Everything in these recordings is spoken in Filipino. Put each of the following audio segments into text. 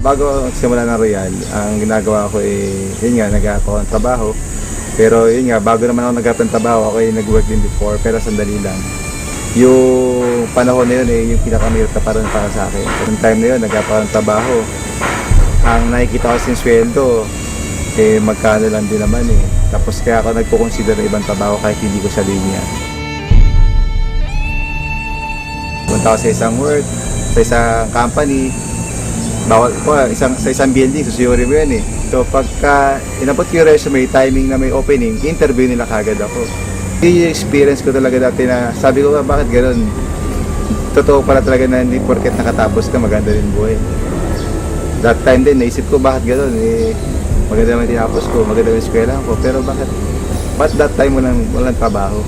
Bago simula ng Royal, ang ginagawa ko yun nga, nag-ako ng trabaho. Pero yun nga, bago naman ako nag-ako ng trabaho, ako nag-work din before, pero sandali lang. Yung panahon na yun yung pinakamahirap na parang para sa akin. Yung time na yun, nag-ako ng trabaho. Ang nakikita ko sin sweldo, magkano lang din naman Tapos kaya ako nagpo-consider ng ibang trabaho kahit hindi ko sa linya. Punta ako sa isang work, sa isang company, bawal ko sa isang building, susuyuri mo yan So pagka inabot ko yung resume, timing na may opening, interview nila kagad ako. Yung experience ko talaga dati na sabi ko bakit gano'n? Totoo pala talaga na hindi porket nakatapos ka maganda rin buhay. That time din naisip ko bakit gano'n maganda naman tinapos ko, maganda naman eskwela ko, pero bakit that time walang trabaho?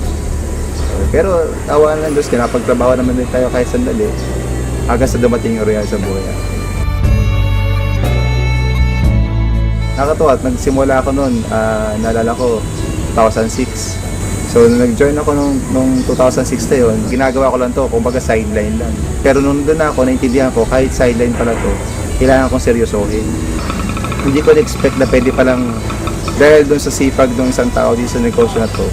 Pero awan lang Diyos, kinapagtrabaho naman din tayo kahit sandali hanggang sa dumating yung Royal sa buhay. Nakatuwa at nagsimula ako noon, naalala ko 2006. So nag-join ako nung 2006 na yun, ginagawa ko lang to, kumbaga sideline lang. Pero nung doon ako, naintindihan ko kahit sideline pala to, kailangan kong seryosohin. Hindi ko na-expect na pwede palang, dahil doon sa sipag ng isang tao dito sa negosyo na to,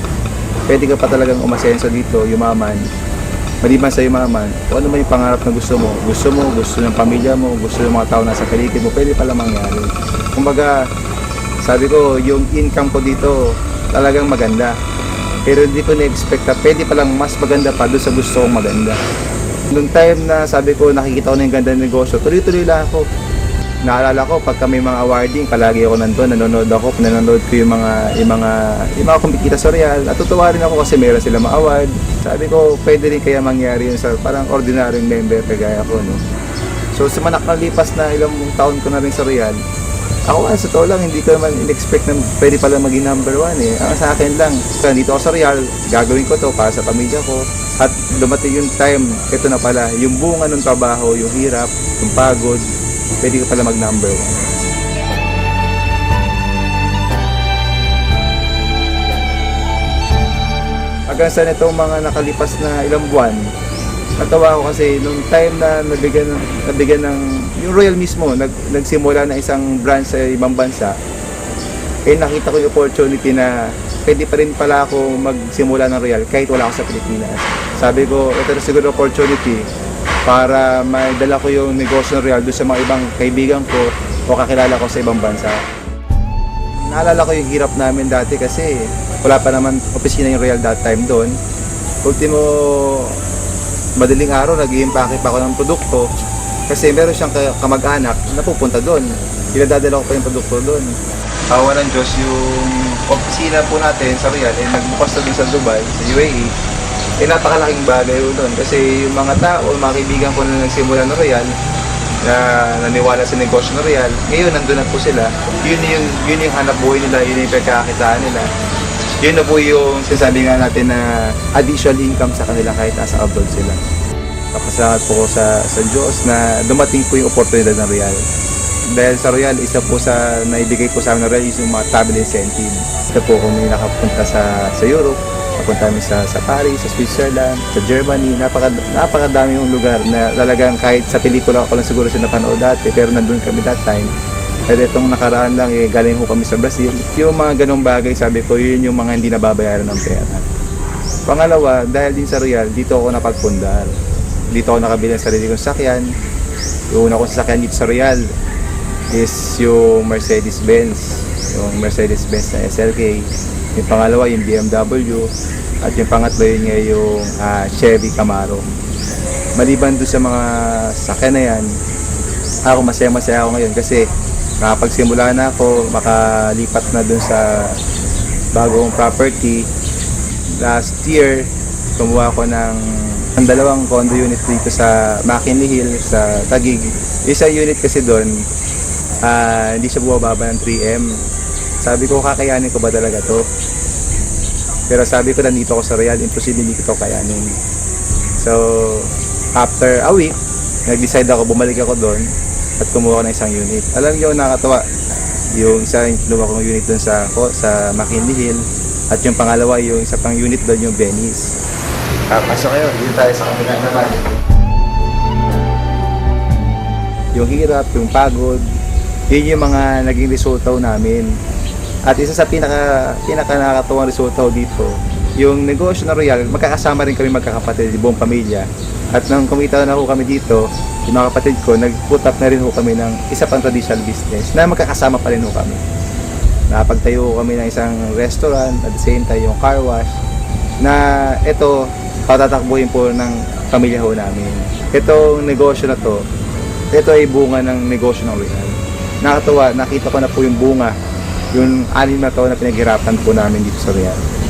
pwede ka pa talagang umasenso dito, yumaman. Maliban sa yumaman, kung ano man yung pangarap na gusto mo, gusto ng pamilya mo, gusto ng mga tao nasa paligid mo, pwede pala mangyari. Kumbaga, sabi ko, yung income ko dito talagang maganda. Pero hindi ko na-expect na pwede palang mas maganda pa doon sa gusto kong maganda. Noong time na sabi ko, nakikita ko na yung ganda ng negosyo, tuloy-tuloy lang ako. Naalala ko, pagka may mga awarding, palagi ako nandun, nanonood ko yung mga kumikita sa Royal. At tutuwa rin ako kasi meron sila ma-award. Sabi ko, pwede rin kaya mangyari yun sa parang ordinaryong member kagaya ko, no? So, sa nakalipas na ilang taon ko na rin sa Royal, ako sa totoo lang, hindi ko naman in-expect na pwede pala maging number 1 Ang sa akin lang, dito ako sa Royal, gagawin ko to para sa pamilya ko. At dumating yung time, ito na pala, yung bunga ng trabaho, yung hirap, yung pagod, pwede ko pala mag number 1. Hanggang sa itong mga nakalipas na ilang buwan, natawa ako kasi nung time na nabigyan ng yung Royal mismo, nagsimula na isang branch sa ibang bansa, nakita ko yung opportunity na pwede pa rin pala ako magsimula ng Royal kahit wala ako sa Pilipinas. Sabi ko, ito na siguro opportunity para maidala ko yung negosyo ng Royal doon sa mga ibang kaibigan ko o kakilala ko sa ibang bansa. Naalala ko yung hirap namin dati kasi wala pa naman opisina yung Royal that time doon. Ultimo, madaling araw nag-i-impake pa ako ng produkto kasi meron siyang kamag-anak na pupunta doon. Pinadadala ko pa yung produkto doon. Awa ng Diyos, yung opisina po natin sa Royal nagbukas na doon sa Dubai, sa UAE. Napakalaking bagay doon kasi yung mga tao, mga kaibigan ko na nagsimula ng Royal na naniwala sa negosyo ng Royal, ngayon nandun na po sila. Yun yung hanap buhay nila, yun yung pagkakakitaan nila. Yun na po yung sinasabi nga natin na additional income sa kanila kahit nasa abroad sila. Kapasalamat po ko sa Diyos na dumating po yung oportunidad ng Royal. Dahil sa Royal, isa po sa naibigay po sa amin ng Royal is yung mga travel incentive. Ito po kung may nakapunta sa Europe, napunta kami sa Paris, sa Switzerland, sa Germany. Napakadami yung lugar na talagang kahit sa pelikula ko lang siguro siya napanood dati, pero nandun kami that time. Pero itong nakaraan lang, galing ko kami sa Brazil. Yung mga ganong bagay, sabi ko, yun yung mga hindi nababayaran ng pera. Pangalawa, dahil din sa Royal, dito ako napagpundar. Dito ako nakabili ng sarili kong sakyan. Yung una kong sasakyan dito sa Royal is yung Mercedes-Benz. Yung Mercedes-Benz na SLK. Yung pangalawa, yung BMW. At yung pangatlo yun nga yung Chevy Camaro. Maliban doon sa mga sakyan na yan, ako masaya-masaya ako ngayon kasi nakapagsimula na ako, makalipat na dun sa bagong property. Last year, kumuha ko ng dalawang condo unit dito sa McKinley Hill, sa Taguig. Isa unit kasi doon, hindi siya bumababa ng 3M. Sabi ko, kakayanin ko ba talaga to? Pero sabi ko, nandito ako sa Royal, imposible hindi ko to kayanin. So, after a week, nag-decide ako, bumalik ako doon at kumuha ko ng isang unit. Alam niyo, nakakatawa. Yung isa yung kinuha kong unit doon sa McKinley Hill at yung pangalawa yung isa pang unit doon yung Venice. Pasok kayo, dito tayo sa kabila naman. yung hirap, yung pagod, yun yung mga naging resulta namin. At isa sa pinaka nakakatuwang resulta dito, yung negosyo na Royal, magkakasama rin kami magkakapatid, buong pamilya. At nang kumita na ho kami dito, yung mga kapatid ko, nag-put up na rin ho kami ng isa pang traditional business na magkakasama pa rin ho kami. Napagtayo ho kami ng isang restaurant, at the same time yung car wash, na ito, patatakbuhin po ng pamilya ho namin. Itong negosyo na to, ito ay bunga ng negosyo ng Royal. Nakakatuwa, nakita ko na po yung bunga, yung 6 na taon na pinaghirapan po namin dito sa Royal.